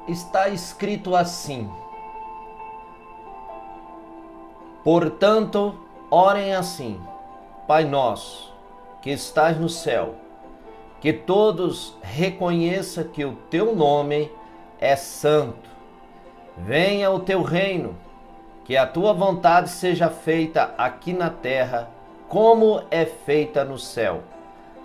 está escrito assim: portanto, orem assim: Pai nosso, que estás no céu, que todos reconheçam que o teu nome é santo. Venha o teu reino, que a tua vontade seja feita aqui na terra, como é feita no céu.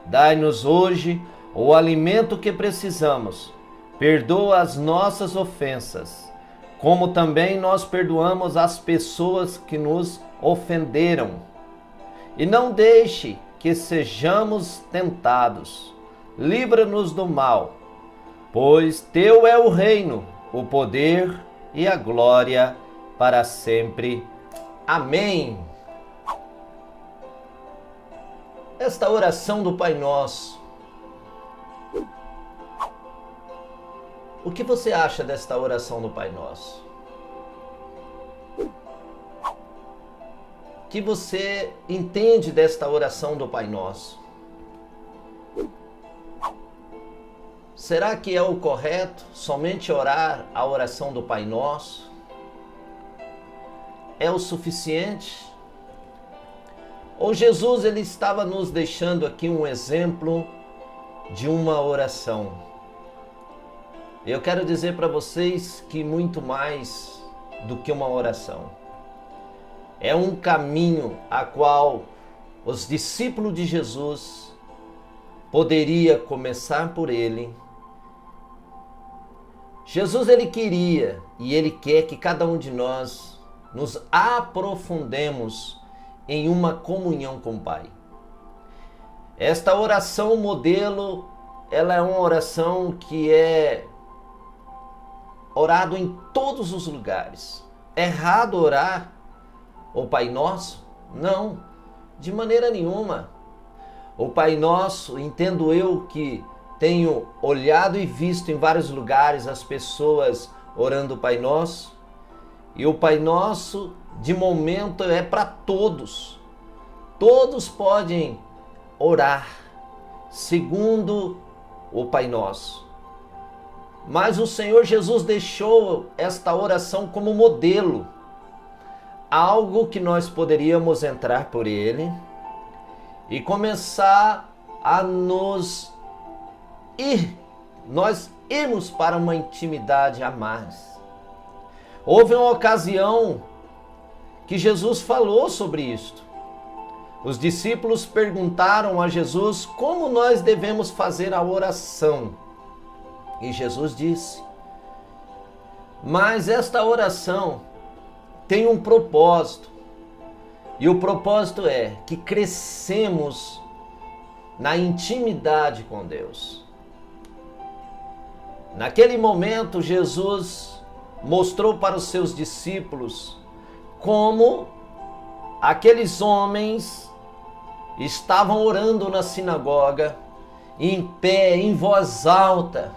Dai-nos hoje o alimento que precisamos. Perdoa as nossas ofensas, como também nós perdoamos as pessoas que nos ofenderam. E não deixe que sejamos tentados. Livra-nos do mal, pois teu é o reino, o poder e a glória para sempre. Amém. Esta oração do Pai Nosso, o que você acha desta oração do Pai Nosso? O que você entende desta oração do Pai Nosso? Será que é o correto somente orar a oração do Pai Nosso? É o suficiente? Ou Jesus ele estava nos deixando aqui um exemplo de uma oração? Eu quero dizer para vocês que muito mais do que uma oração. É um caminho a qual os discípulos de Jesus poderia começar por ele. Jesus ele queria e ele quer que cada um de nós nos aprofundemos em uma comunhão com o Pai. Esta oração modelo, ela é uma oração que é orado em todos os lugares. É errado orar o Pai Nosso? Não, de maneira nenhuma. O Pai Nosso, entendo eu que tenho olhado e visto em vários lugares as pessoas orando o Pai Nosso, e o Pai Nosso, de momento, é para todos. Todos podem orar segundo o Pai Nosso. Mas o Senhor Jesus deixou esta oração como modelo, algo que nós poderíamos entrar por ele e começar a nós irmos para uma intimidade a mais. Houve uma ocasião que Jesus falou sobre isto. Os discípulos perguntaram a Jesus como nós devemos fazer a oração. E Jesus disse: mas esta oração tem um propósito. E o propósito é que crescemos na intimidade com Deus. Naquele momento, Jesus mostrou para os seus discípulos como aqueles homens estavam orando na sinagoga, em pé, em voz alta,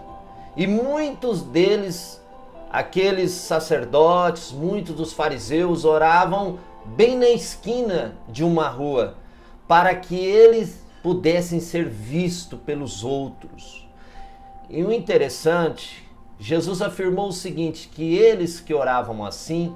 e muitos deles, aqueles sacerdotes, muitos dos fariseus, oravam bem na esquina de uma rua, para que eles pudessem ser vistos pelos outros. E o interessante, Jesus afirmou o seguinte, que eles que oravam assim,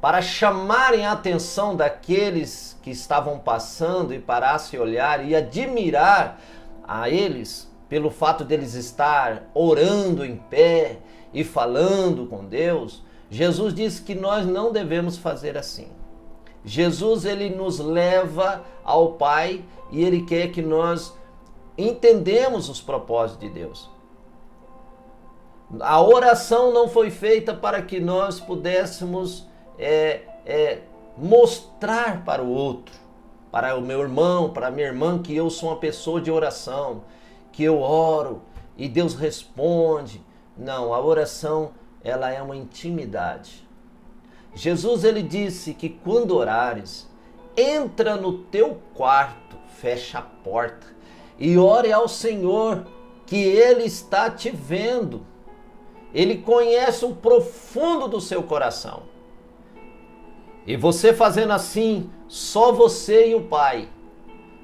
para chamarem a atenção daqueles que estavam passando e parassem a olhar e admirar a eles, pelo fato deles estar orando em pé e falando com Deus, Jesus disse que nós não devemos fazer assim. Jesus ele nos leva ao Pai e ele quer que nós entendamos os propósitos de Deus. A oração não foi feita para que nós pudéssemos mostrar para o outro, para o meu irmão, para a minha irmã, que eu sou uma pessoa de oração, que eu oro e Deus responde. Não, a oração ela é uma intimidade. Jesus ele disse que quando orares, entra no teu quarto, fecha a porta e ore ao Senhor, que Ele está te vendo. Ele conhece o profundo do seu coração. E você fazendo assim, só você e o Pai,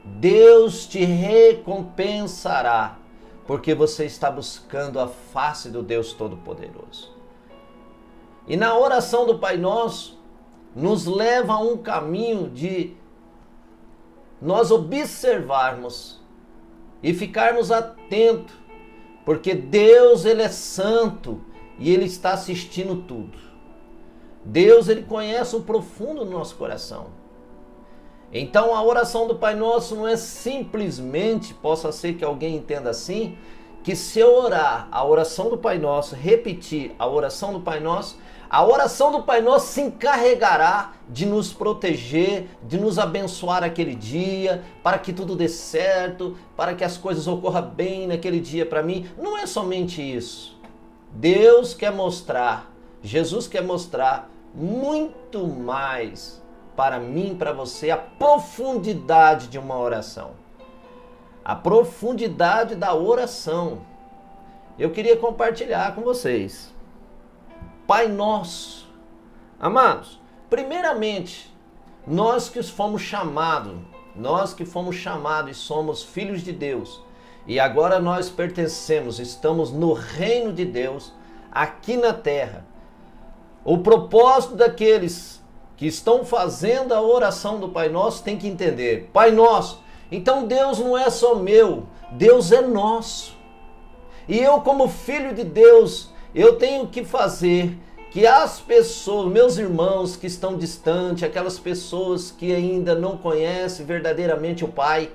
Deus te recompensará, porque você está buscando a face do Deus Todo-Poderoso. E na oração do Pai Nosso, nos leva a um caminho de nós observarmos e ficarmos atentos, porque Deus, Ele é santo e Ele está assistindo tudo. Deus, Ele conhece o profundo do nosso coração. Então a oração do Pai Nosso não é simplesmente, possa ser que alguém entenda assim, que se eu orar a oração do Pai Nosso, repetir a oração do Pai Nosso se encarregará de nos proteger, de nos abençoar aquele dia, para que tudo dê certo, para que as coisas ocorram bem naquele dia para mim. Não é somente isso. Deus quer mostrar, Jesus quer mostrar muito mais para mim e para você a profundidade de uma oração. A profundidade da oração. Eu queria compartilhar com vocês. Pai Nosso. Amados, primeiramente, nós que fomos chamados e somos filhos de Deus, e agora nós pertencemos, estamos no reino de Deus, aqui na terra. O propósito daqueles que estão fazendo a oração do Pai Nosso tem que entender. Pai Nosso, então Deus não é só meu, Deus é nosso. E eu, como filho de Deus, eu tenho que fazer que as pessoas, meus irmãos que estão distantes, aquelas pessoas que ainda não conhecem verdadeiramente o Pai,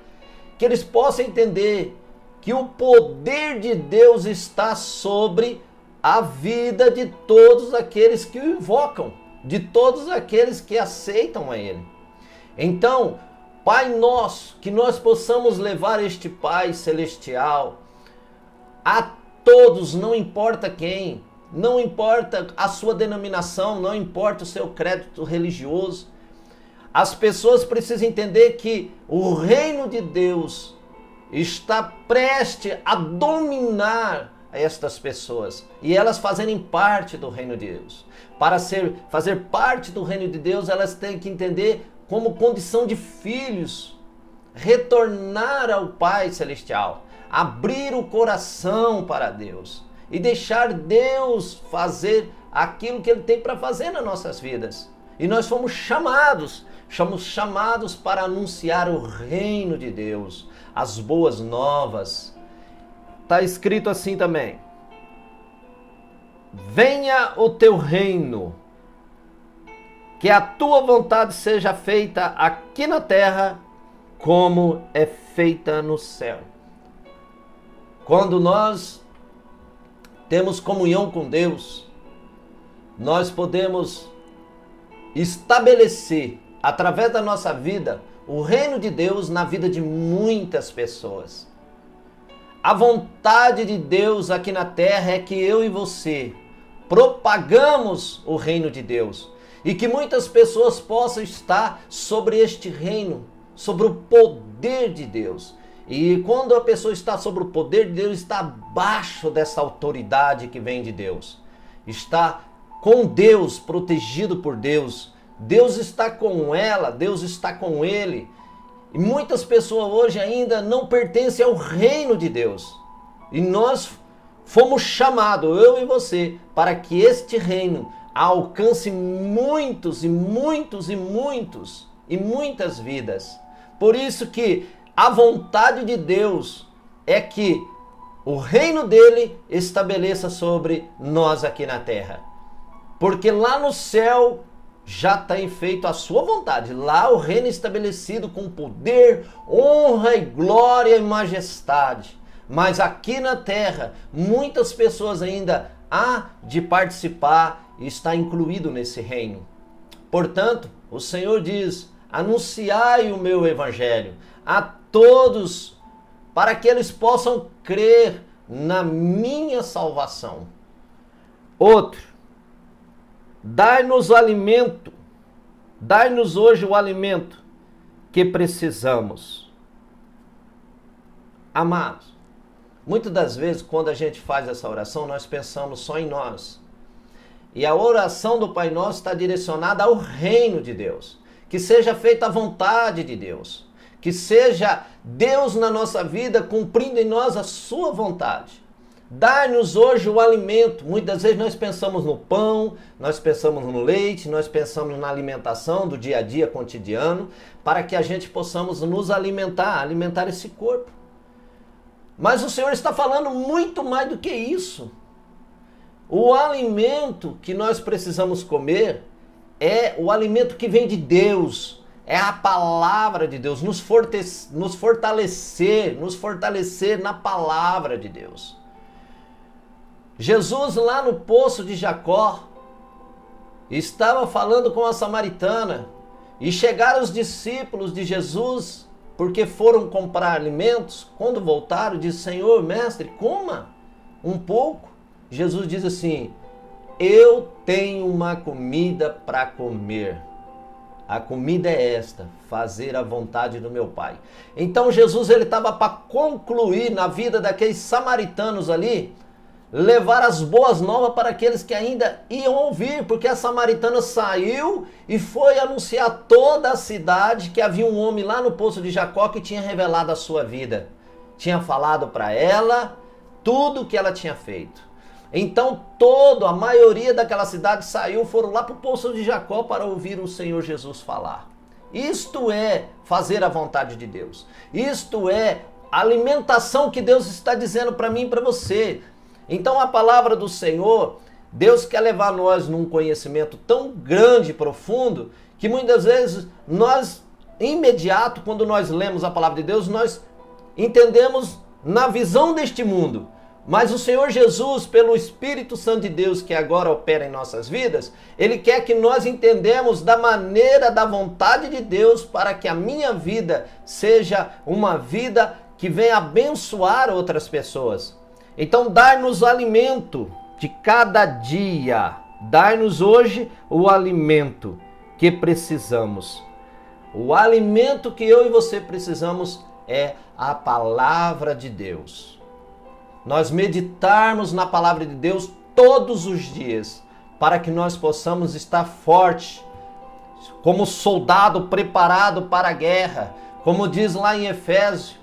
que eles possam entender que o poder de Deus está sobre a vida de todos aqueles que o invocam, de todos aqueles que aceitam a Ele. Então, Pai Nosso, que nós possamos levar este Pai Celestial a todos, não importa quem, não importa a sua denominação, não importa o seu crédito religioso. As pessoas precisam entender que o reino de Deus está prestes a dominar estas pessoas e elas fazerem parte do reino de Deus. Para fazer parte do reino de Deus, elas têm que entender como condição de filhos, retornar ao Pai Celestial, abrir o coração para Deus e deixar Deus fazer aquilo que Ele tem para fazer nas nossas vidas. E nós fomos chamados para anunciar o reino de Deus, as boas novas. Está escrito assim também: venha o teu reino, que a tua vontade seja feita aqui na terra, como é feita no céu. Quando nós temos comunhão com Deus, nós podemos estabelecer, através da nossa vida, o reino de Deus na vida de muitas pessoas. A vontade de Deus aqui na terra é que eu e você propagamos o reino de Deus e que muitas pessoas possam estar sobre este reino, sobre o poder de Deus. E quando a pessoa está sobre o poder de Deus, está abaixo dessa autoridade que vem de Deus. Está com Deus, protegido por Deus. Deus está com ela, Deus está com ele. E muitas pessoas hoje ainda não pertencem ao reino de Deus. E nós fomos chamados, eu e você, para que este reino alcance muitos e muitos e muitos e muitas vidas. Por isso que a vontade de Deus é que o reino dele estabeleça sobre nós aqui na terra. Porque lá no céu já tem feito a sua vontade. Lá o reino estabelecido com poder, honra e glória e majestade. Mas aqui na terra, muitas pessoas ainda há de participar e está incluído nesse reino. Portanto, o Senhor diz: anunciai o meu evangelho a todos, para que eles possam crer na minha salvação. Outro, dai-nos alimento, dai-nos hoje o alimento que precisamos. Amados, muitas das vezes quando a gente faz essa oração, nós pensamos só em nós. E a oração do Pai Nosso está direcionada ao reino de Deus. Que seja feita a vontade de Deus. que seja Deus na nossa vida, cumprindo em nós a sua vontade. Dá-nos hoje o alimento. Muitas vezes nós pensamos no pão, nós pensamos no leite, nós pensamos na alimentação do dia a dia cotidiano, para que a gente possamos nos alimentar esse corpo. Mas o Senhor está falando muito mais do que isso. O alimento que nós precisamos comer é o alimento que vem de Deus, é a palavra de Deus, nos fortalecer na palavra de Deus. Jesus lá no poço de Jacó estava falando com a samaritana e chegaram os discípulos de Jesus porque foram comprar alimentos. Quando voltaram, disse: Senhor, mestre, coma um pouco. Jesus diz assim: eu tenho uma comida para comer. A comida é esta: fazer a vontade do meu Pai. Então Jesus ele estava para concluir na vida daqueles samaritanos ali, levar as boas novas para aqueles que ainda iam ouvir, porque a samaritana saiu e foi anunciar a toda a cidade que havia um homem lá no poço de Jacó que tinha revelado a sua vida. Tinha falado para ela tudo o que ela tinha feito. Então a maioria daquela cidade saiu, foram lá para o poço de Jacó para ouvir o Senhor Jesus falar. Isto é fazer a vontade de Deus. Isto é a alimentação que Deus está dizendo para mim e para você. Então a palavra do Senhor, Deus quer levar nós num conhecimento tão grande e profundo, que muitas vezes nós, imediato, quando nós lemos a palavra de Deus, nós entendemos na visão deste mundo. Mas o Senhor Jesus, pelo Espírito Santo de Deus que agora opera em nossas vidas, Ele quer que nós entendamos da maneira da vontade de Deus para que a minha vida seja uma vida que venha abençoar outras pessoas. Então, dar-nos o alimento de cada dia. Dar-nos hoje o alimento que precisamos. O alimento que eu e você precisamos é a palavra de Deus. Nós meditarmos na palavra de Deus todos os dias, para que nós possamos estar fortes, como soldado preparado para a guerra, como diz lá em Efésios,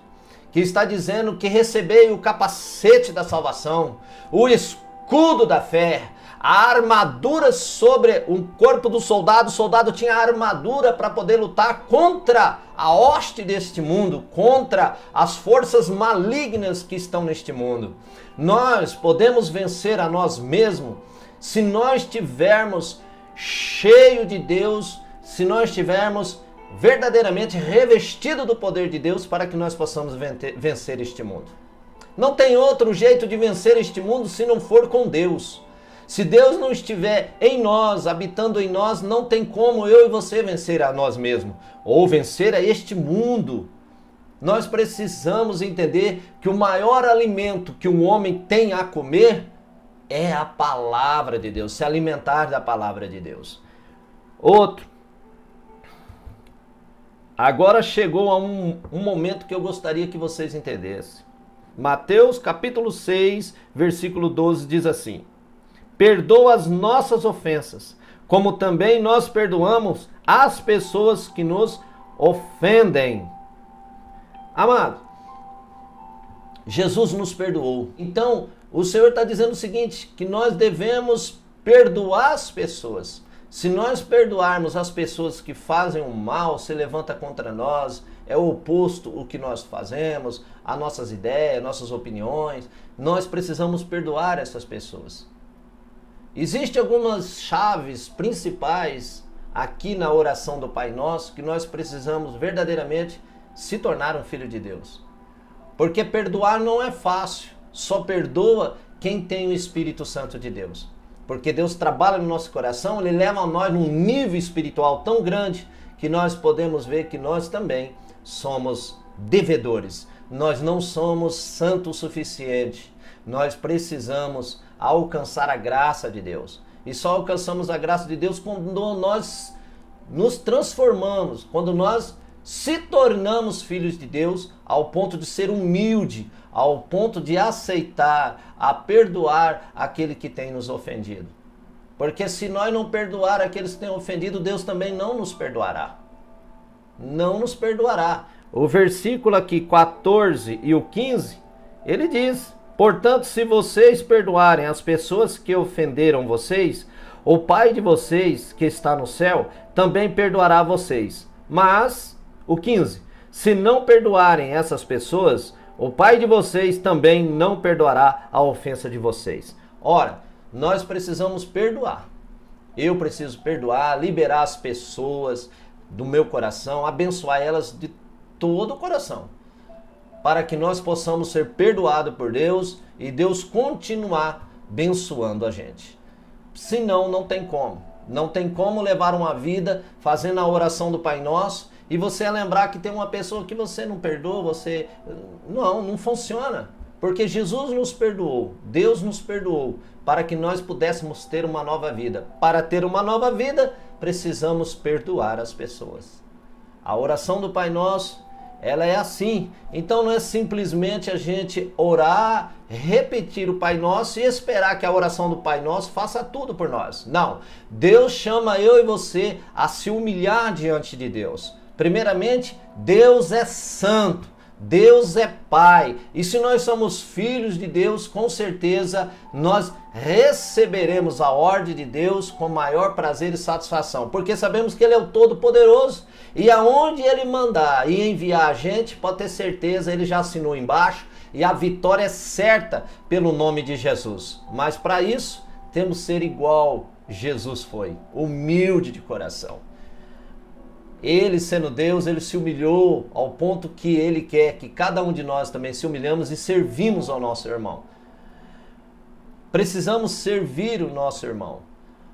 que está dizendo que recebei o capacete da salvação, o escudo da fé, a armadura sobre o corpo do soldado. O soldado tinha a armadura para poder lutar contra a hoste deste mundo, contra as forças malignas que estão neste mundo. Nós podemos vencer a nós mesmos se nós estivermos cheios de Deus, se nós estivermos verdadeiramente revestido do poder de Deus, para que nós possamos vencer este mundo. Não tem outro jeito de vencer este mundo se não for com Deus. Se Deus não estiver em nós, habitando em nós, não tem como eu e você vencer a nós mesmos, ou vencer a este mundo. Nós precisamos entender que o maior alimento que um homem tem a comer é a palavra de Deus, se alimentar da palavra de Deus. Outro. Agora chegou a um momento que eu gostaria que vocês entendessem. Mateus capítulo 6, versículo 12 diz assim: perdoa as nossas ofensas, como também nós perdoamos as pessoas que nos ofendem. Amado, Jesus nos perdoou. Então, o Senhor está dizendo o seguinte, que nós devemos perdoar as pessoas. Se nós perdoarmos as pessoas que fazem o mal, se levanta contra nós, é o oposto o que nós fazemos, as nossas ideias, nossas opiniões, nós precisamos perdoar essas pessoas. Existem algumas chaves principais aqui na oração do Pai Nosso que nós precisamos verdadeiramente se tornar um filho de Deus. Porque perdoar não é fácil, só perdoa quem tem o Espírito Santo de Deus. Porque Deus trabalha no nosso coração, Ele leva a nós num nível espiritual tão grande que nós podemos ver que nós também somos devedores. Nós não somos santos o suficiente. Nós precisamos alcançar a graça de Deus. E só alcançamos a graça de Deus quando nós nos transformamos, quando nós se tornamos filhos de Deus ao ponto de ser humilde, ao ponto de aceitar, a perdoar aquele que tem nos ofendido. Porque se nós não perdoar aqueles que têm ofendido, Deus também não nos perdoará. Não nos perdoará. o versículo aqui 14 e o 15, ele diz: portanto, se vocês perdoarem as pessoas que ofenderam vocês, o Pai de vocês que está no céu também perdoará vocês. Mas, o 15, se não perdoarem essas pessoas, o Pai de vocês também não perdoará a ofensa de vocês. Ora, nós precisamos perdoar. Eu preciso perdoar, liberar as pessoas do meu coração, abençoar elas de todo o coração, para que nós possamos ser perdoados por Deus e Deus continuar abençoando a gente. Senão, não tem como. Não tem como levar uma vida fazendo a oração do Pai Nosso e você lembrar que tem uma pessoa que você não perdoa, não funciona. Porque Jesus nos perdoou, Deus nos perdoou, para que nós pudéssemos ter uma nova vida. Para ter uma nova vida, precisamos perdoar as pessoas. A oração do Pai Nosso, ela é assim. Então não é simplesmente a gente orar, repetir o Pai Nosso e esperar que a oração do Pai Nosso faça tudo por nós. Não. Deus chama eu e você a se humilhar diante de Deus. Primeiramente, Deus é santo. Deus é Pai, e se nós somos filhos de Deus, com certeza nós receberemos a ordem de Deus com maior prazer e satisfação, porque sabemos que Ele é o Todo-Poderoso, e aonde Ele mandar e enviar a gente, pode ter certeza, Ele já assinou embaixo, e a vitória é certa pelo nome de Jesus. Mas para isso, temos que ser igual Jesus foi, humilde de coração. Ele, sendo Deus, ele se humilhou ao ponto que ele quer que cada um de nós também se humilhamos e servimos ao nosso irmão. Precisamos servir o nosso irmão.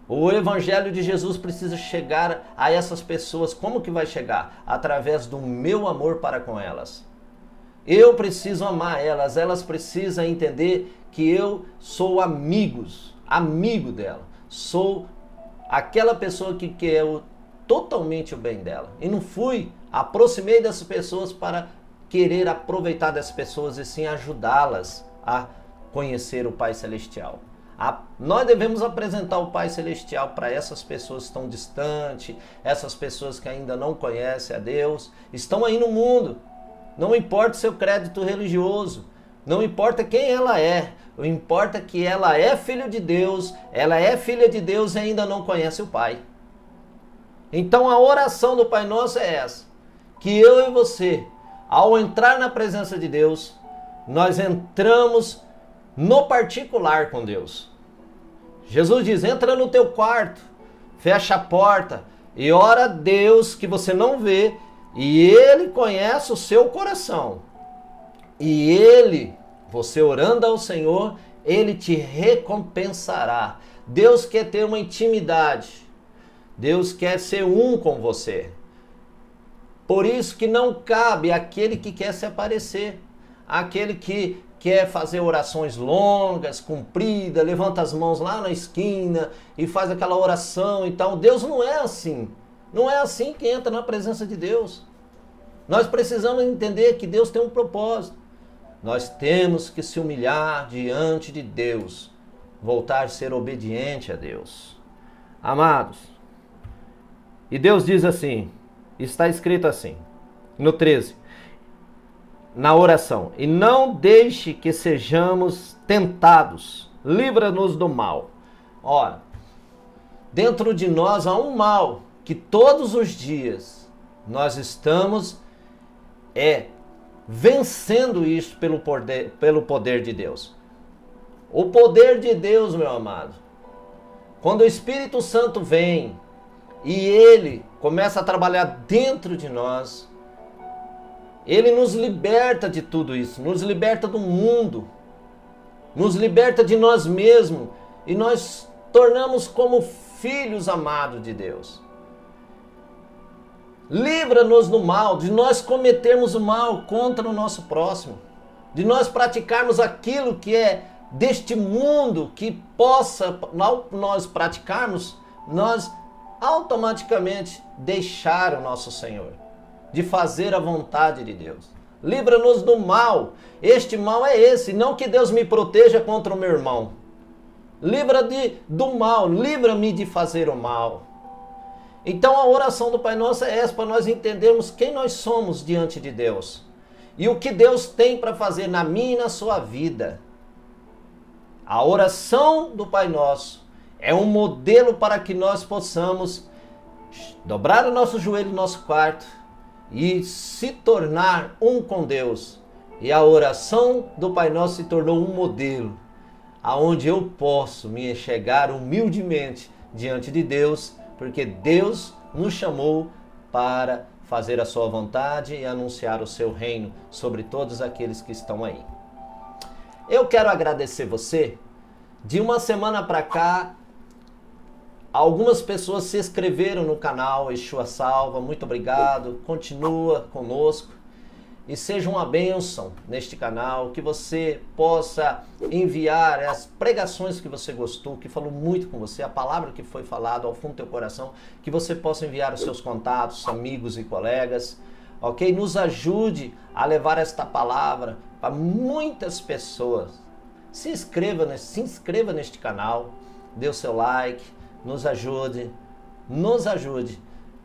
O evangelho de Jesus precisa chegar a essas pessoas. Como que vai chegar? Através do meu amor para com elas. Eu preciso amar elas, elas precisam entender que eu sou amigo dela. Sou aquela pessoa que quer totalmente o bem dela. E não aproximei dessas pessoas para querer aproveitar dessas pessoas e sim ajudá-las a conhecer o Pai Celestial. Nós devemos apresentar o Pai Celestial para essas pessoas que estão distantes, essas pessoas que ainda não conhecem a Deus, estão aí no mundo. Não importa seu crédito religioso, não importa quem ela é, o importa que ela é filho de Deus, ela é filha de Deus e ainda não conhece o Pai. Então a oração do Pai Nosso é essa, que eu e você, ao entrar na presença de Deus, nós entramos no particular com Deus. Jesus diz, entra no teu quarto, fecha a porta e ora a Deus que você não vê, e Ele conhece o seu coração. E Ele, você orando ao Senhor, Ele te recompensará. Deus quer ter uma intimidade. Deus quer ser um com você. Por isso que não cabe aquele que quer se aparecer, aquele que quer fazer orações longas, compridas, levanta as mãos lá na esquina e faz aquela oração e tal. Deus não é assim. Não é assim que entra na presença de Deus. Nós precisamos entender que Deus tem um propósito. Nós temos que se humilhar diante de Deus, voltar a ser obediente a Deus. Amados, e Deus diz assim, está escrito assim, no 13, na oração, e não deixe que sejamos tentados, livra-nos do mal. Ora, dentro de nós há um mal que todos os dias nós estamos vencendo isso pelo poder de Deus. O poder de Deus, meu amado, quando o Espírito Santo vem e Ele começa a trabalhar dentro de nós, Ele nos liberta de tudo isso, nos liberta do mundo, nos liberta de nós mesmos e nós tornamos como filhos amados de Deus. Livra-nos do mal, de nós cometermos o mal contra o nosso próximo, de nós praticarmos aquilo que é deste mundo, que possa, ao nós praticarmos, nós automaticamente deixar o nosso Senhor, de fazer a vontade de Deus. Livra-nos do mal. Este mal é esse, não que Deus me proteja contra o meu irmão. Do mal, livra-me de fazer o mal. Então a oração do Pai Nosso é essa, para nós entendermos quem nós somos diante de Deus. E o que Deus tem para fazer na minha e na sua vida. A oração do Pai Nosso é um modelo para que nós possamos dobrar o nosso joelho no nosso quarto e se tornar um com Deus. E a oração do Pai Nosso se tornou um modelo, aonde eu posso me enxergar humildemente diante de Deus, porque Deus nos chamou para fazer a sua vontade e anunciar o seu reino sobre todos aqueles que estão aí. Eu quero agradecer você. De uma semana para cá, algumas pessoas se inscreveram no canal Yeshua Salva. Muito obrigado. Continua conosco e seja uma bênção neste canal, que você possa enviar as pregações que você gostou, que falou muito com você, a palavra que foi falada ao fundo do teu coração, que você possa enviar os seus contatos, amigos e colegas, ok? Nos ajude a levar esta palavra para muitas pessoas. Se inscreva neste canal, dê o seu like, nos ajude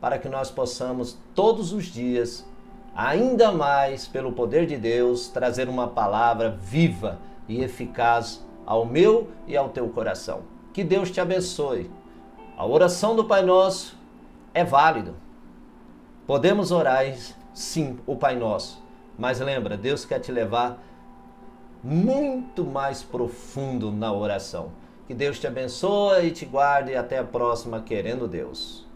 para que nós possamos todos os dias, ainda mais pelo poder de Deus, trazer uma palavra viva e eficaz ao meu e ao teu coração. Que Deus te abençoe. A oração do Pai Nosso é válida. Podemos orar, sim, o Pai Nosso. Mas lembra, Deus quer te levar muito mais profundo na oração. Que Deus te abençoe e te guarde. E até a próxima, querendo Deus.